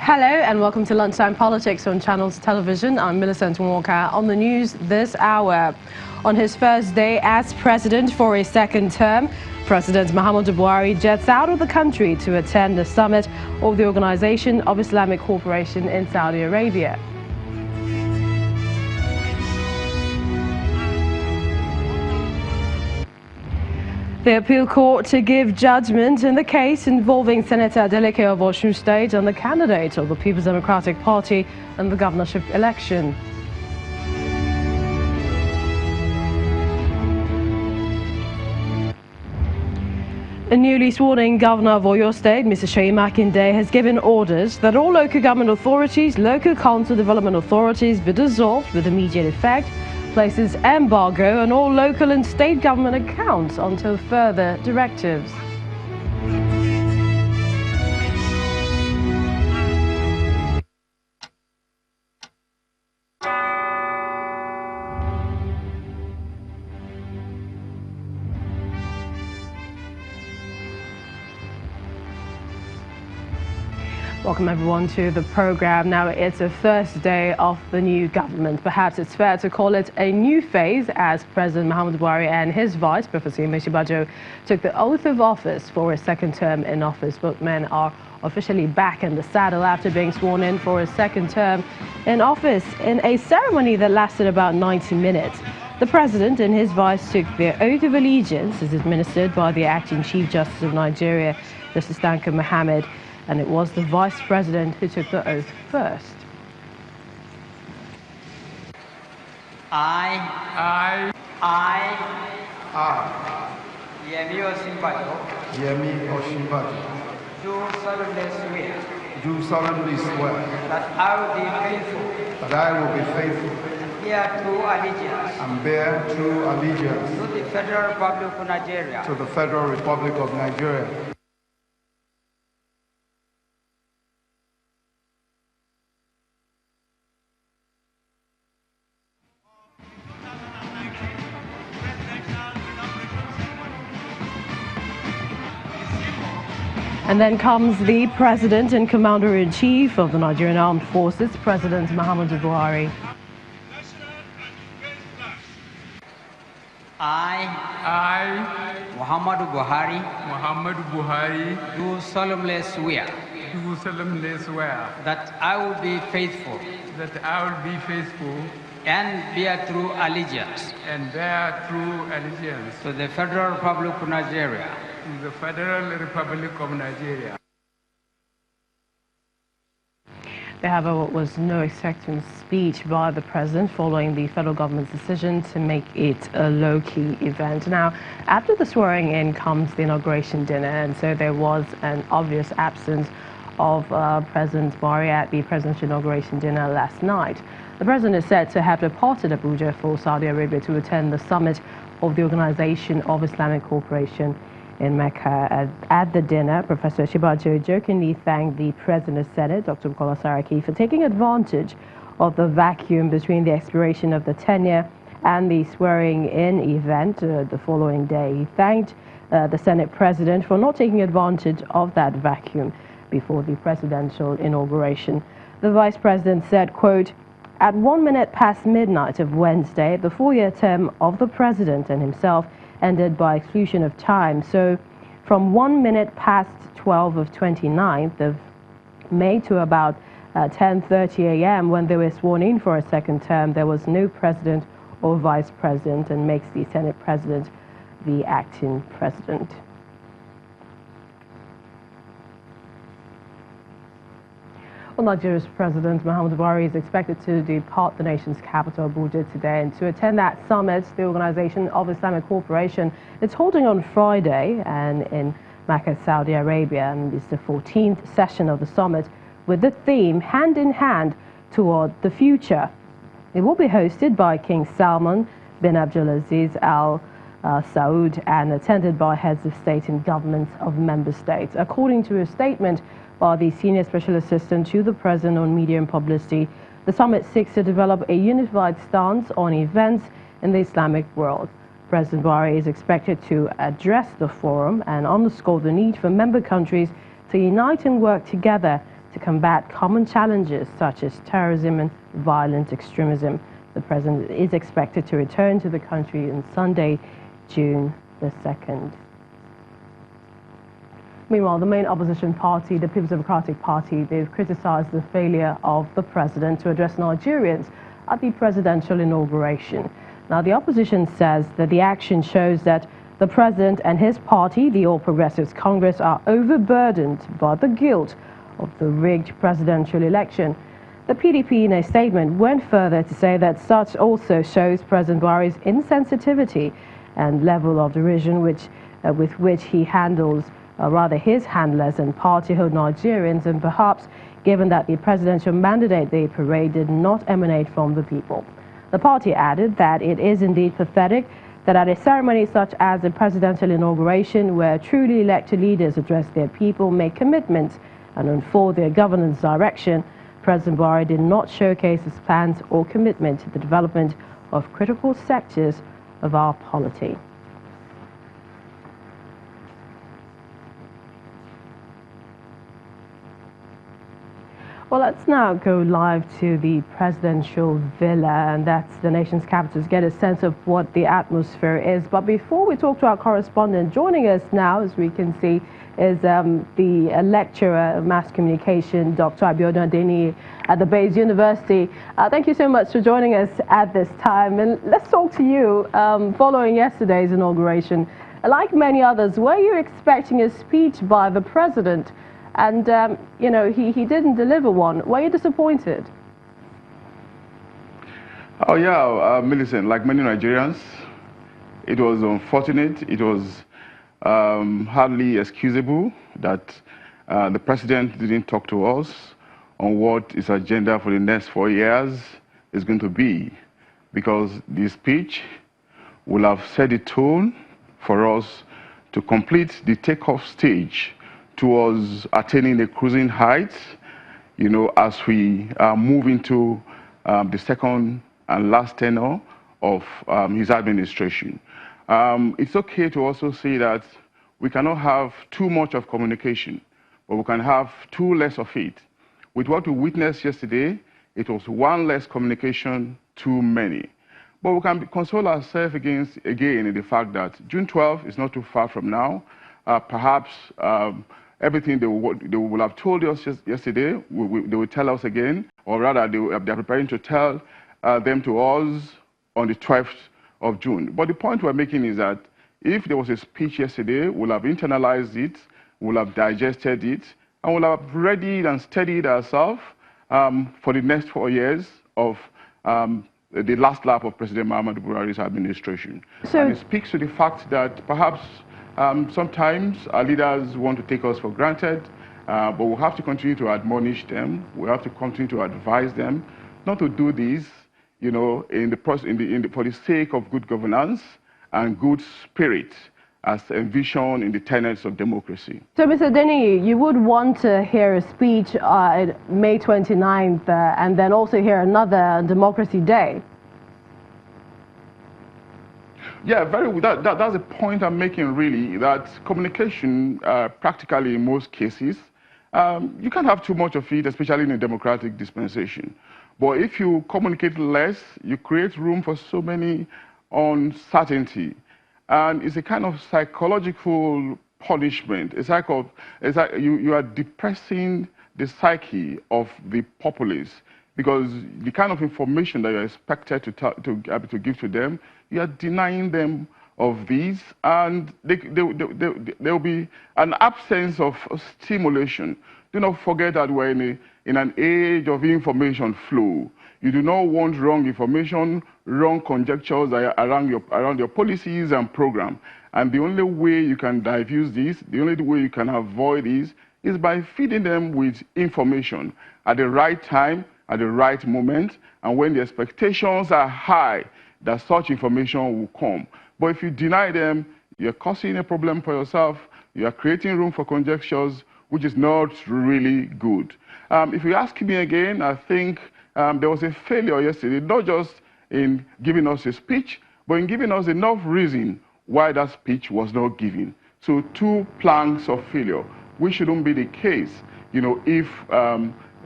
Hello and welcome to Lunchtime Politics on Channels Television. I'm Millicent Walker. On the news this hour, on his first day as president for a second term, President Muhammadu Buhari jets out of the country to attend the summit of the Organization of Islamic Cooperation in Saudi Arabia. The appeal court to give judgment in the case involving Senator Adeleke of Osun State and the candidate of the People's Democratic Party in the governorship election. A newly sworn-in governor of Oyo State, Mr. Seyi Makinde, has given orders that all local government authorities, local council development authorities be dissolved with immediate effect, places embargo on all local and state government accounts until further directives. Welcome everyone to the program. Now it's the first day of the new government. Perhaps it's fair to call it a new phase as President Muhammadu Buhari and his vice, Professor Yemi Osinbajo, took the oath of office for a second term in office. Both men are officially back in the saddle after being sworn in for a second term in office in a ceremony that lasted about 90 minutes. The president and his vice took their oath of allegiance as administered by the acting Chief Justice of Nigeria, Justice Tanko Mohammed. And it was the Vice President who took the oath first. I, Yemi Osinbajo, do solemnly swear that I will be faithful and bear true allegiance to the Federal Republic of Nigeria, to the Federal Republic of Nigeria, And then comes the President and Commander-in-Chief of the Nigerian Armed Forces, President Muhammadu Buhari. I, Muhammadu Buhari, do solemnly swear that I will be faithful and bear true allegiance to the Federal Republic of Nigeria. There was no acceptance speech by the president following the federal government's decision to make it a low-key event. Now, after the swearing-in comes the inauguration dinner, and so there was an obvious absence of President Buhari at the presidential inauguration dinner last night. The president is said to have departed Abuja for Saudi Arabia to attend the summit of the Organization of Islamic Cooperation in Mecca. At the dinner, Professor Osinbajo jokingly thanked the President of the Senate, Dr. Bukola Saraki, for taking advantage of the vacuum between the expiration of the tenure and the swearing-in event the following day. He thanked the Senate President for not taking advantage of that vacuum before the presidential inauguration. The Vice President said, quote, "At 1 minute past midnight of Wednesday, the 4-year term of the President and himself ended by exclusion of time. So from 1 minute past 12 of 29th of May to about 10:30 a.m. when they were sworn in for a second term, there was no president or vice president, and makes the Senate President the acting president." Well, Nigeria's President Muhammadu Buhari is expected to depart the nation's capital, Abuja, today, and to attend that summit, the Organization of Islamic Cooperation. It's holding on Friday and in Mecca, Saudi Arabia, and it's the 14th session of the summit with the theme "Hand in Hand Toward the Future." It will be hosted by King Salman bin Abdulaziz Al Saud and attended by heads of state and governments of member states. According to a statement by the Senior Special Assistant to the President on Media and Publicity, the summit seeks to develop a unified stance on events in the Islamic world. President Buhari is expected to address the forum and underscore the need for member countries to unite and work together to combat common challenges such as terrorism and violent extremism. The president is expected to return to the country on Sunday, June the 2nd. Meanwhile, the main opposition party, the People's Democratic Party, they've criticized the failure of the president to address Nigerians at the presidential inauguration. Now, the opposition says that the action shows that the president and his party, the All Progressives Congress, are overburdened by the guilt of the rigged presidential election. The PDP, in a statement, went further to say that such also shows President Buhari's insensitivity and level of derision with which he handles, his handlers and party-held Nigerians, and perhaps given that the presidential mandate they parade did not emanate from the people. The party added that it is indeed pathetic that at a ceremony such as the presidential inauguration, where truly elected leaders address their people, make commitments, and unfold their governance direction, President Buhari did not showcase his plans or commitment to the development of critical sectors of our polity. Well, let's now go live to the presidential villa, and that's the nation's capital, to get a sense of what the atmosphere is. But before we talk to our correspondent, joining us now, as we can see, is the lecturer of mass communication, Dr. Abiodun Adeniyi at the Bayes University. Thank you so much for joining us at this time. And let's talk to you following yesterday's inauguration. Like many others, were you expecting a speech by the president? And, you know, he didn't deliver one. Were you disappointed? Oh, yeah, Millicent, like many Nigerians, it was unfortunate. It was hardly excusable that the president didn't talk to us on what his agenda for the next 4 years is going to be, because the speech will have set the tone for us to complete the takeoff stage towards attaining the cruising heights, you know, as we move into the second and last tenure of his administration. It's okay to also say that we cannot have too much of communication, but we can have too less of it. With what we witnessed yesterday, it was one less communication too many. But we can console ourselves again in the fact that June 12th is not too far from now. Perhaps everything they will have told us yesterday, they will tell us again, or rather they're preparing to tell them to us on the 12th of June. But the point we're making is that if there was a speech yesterday, we'll have internalized it, we'll have digested it, and we'll have readied and steadied ourselves for the next 4 years of the last lap of President Muhammadu Buhari's administration. So, and it speaks to the fact that perhaps sometimes our leaders want to take us for granted, but we'll have to continue to admonish them. We'll have to continue to advise them not to do this, you know, for the sake of good governance and good spirit, as envisioned in the tenets of democracy. So, Mr. Adeniyi, you would want to hear a speech May 29th and then also hear another on Democracy Day. Yeah, that's the point I'm making, really, that communication, practically in most cases, you can't have too much of it, especially in a democratic dispensation. But if you communicate less, you create room for so many uncertainty. And it's a kind of psychological punishment. You are depressing the psyche of the populace, because the kind of information that you're expected to give to them, you are denying them of these, and there will be an absence of stimulation. Do not forget that we're in an age of information flow. You do not want wrong information, wrong conjectures around your policies and program. And the only way you can diffuse this, the only way you can avoid this, is by feeding them with information at the right time, at the right moment, and when the expectations are high, that such information will come. But if you deny them, you're causing a problem for yourself, you are creating room for conjectures, which is not really good. If you ask me again, I think there was a failure yesterday, not just in giving us a speech, but in giving us enough reason why that speech was not given. So 2 planks of failure, which shouldn't be the case. if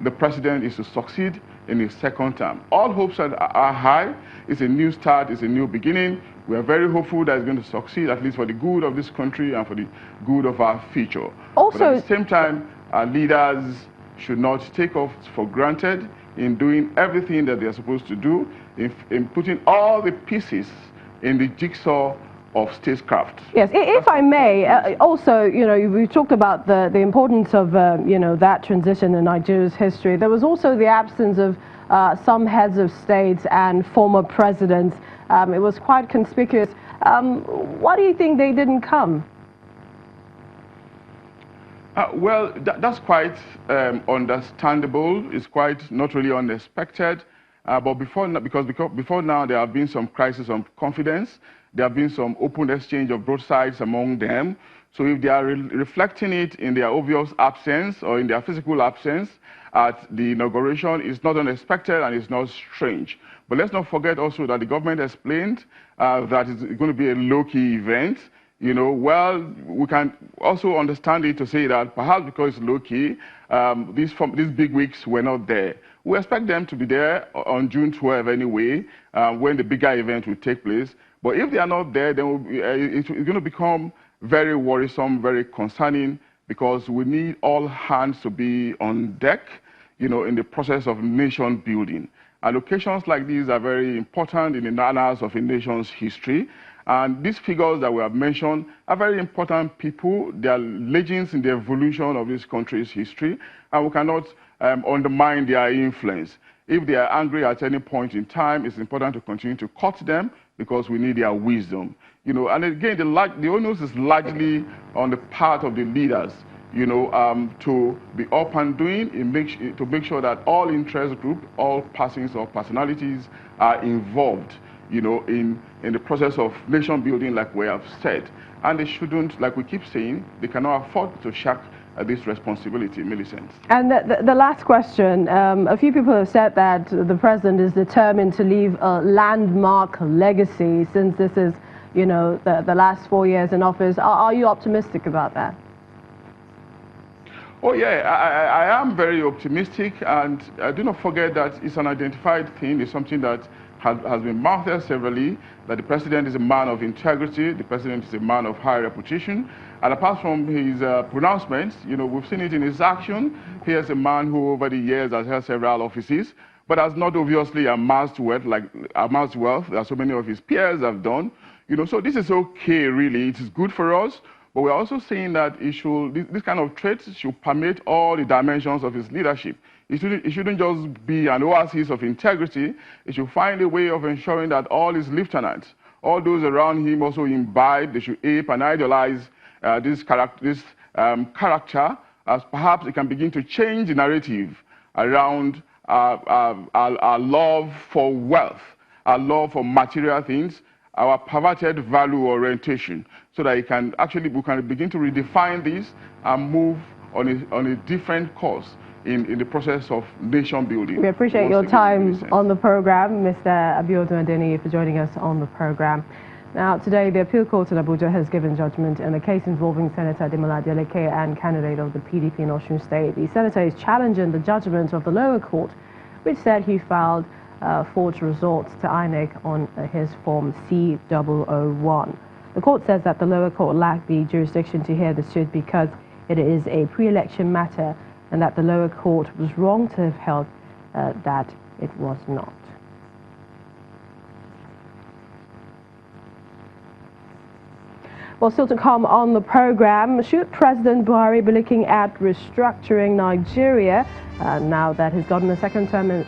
the president is to succeed in his second term. All hopes are high. It's a new start, it's a new beginning. We are very hopeful that it's going to succeed, at least for the good of this country and for the good of our future. Also, but at the same time, our leaders should not take us for granted in doing everything that they're supposed to do, in putting all the pieces in the jigsaw of statecraft. Yes, if I may, also, we talked about the importance of, that transition in Nigeria's history. There was also the absence of some heads of states and former presidents. It was quite conspicuous. Why do you think they didn't come? Well, that's quite understandable. It's quite not really unexpected. But before now, there have been some crisis of confidence. There have been some open exchange of both sides among them. So if they are reflecting it in their obvious absence or in their physical absence at the inauguration, it's not unexpected and it's not strange. But let's not forget also that the government explained that it's going to be a low-key event. Well, we can also understand it to say that perhaps because it's low-key, these big wigs were not there. We expect them to be there on June 12 anyway, when the bigger event will take place. But if they are not there, then it's going to become very worrisome, very concerning, because we need all hands to be on deck, in the process of nation building. And occasions like these are very important in the annals of a nation's history. And these figures that we have mentioned are very important people. They are legends in the evolution of this country's history, and we cannot undermine their influence. If they are angry at any point in time, it's important to continue to cut them because we need their wisdom. And again, the onus is largely on the part of the leaders, to be up and doing, to make sure that all interest groups, all persons or personalities are involved, in the process of nation building, like we have said. And they shouldn't, like we keep saying, they cannot afford to shirk this responsibility, Millicent. And the last question, a few people have said that the president is determined to leave a landmark legacy since this is, the last 4 years in office. Are you optimistic about that? Oh yeah, I am very optimistic, and do not forget that it's an identified thing. It's something that has been mouthed severally, that the president is a man of integrity, the president is a man of high reputation, and apart from his pronouncements, we've seen it in his action. He is a man who over the years has held several offices, but has not obviously amassed wealth as so many of his peers have done. So this is okay, really. It is good for us, but we're also saying that this kind of traits should permeate all the dimensions of his leadership. It shouldn't just be an oasis of integrity. It should find a way of ensuring that all his lieutenants, all those around him also imbibe, they should ape and idolize this character, as perhaps it can begin to change the narrative around our love for wealth, our love for material things, our perverted value orientation, so that we can begin to redefine this and move on a different course in the process of nation building. We appreciate your time on the program, Mr. Abiodun Adeniyi, for joining us on the program. Now, today, the Appeal Court in Abuja has given judgment in the case involving Senator Ademola Adeleke and candidate of the PDP in Osun State. The senator is challenging the judgment of the lower court, which said he filed forged results to INEC on his form C001. The court says that the lower court lacked the jurisdiction to hear the suit because it is a pre-election matter, and that the lower court was wrong to have held that it was not. Well, still to come on the program, should President Buhari be looking at restructuring Nigeria now that he's gotten a second term in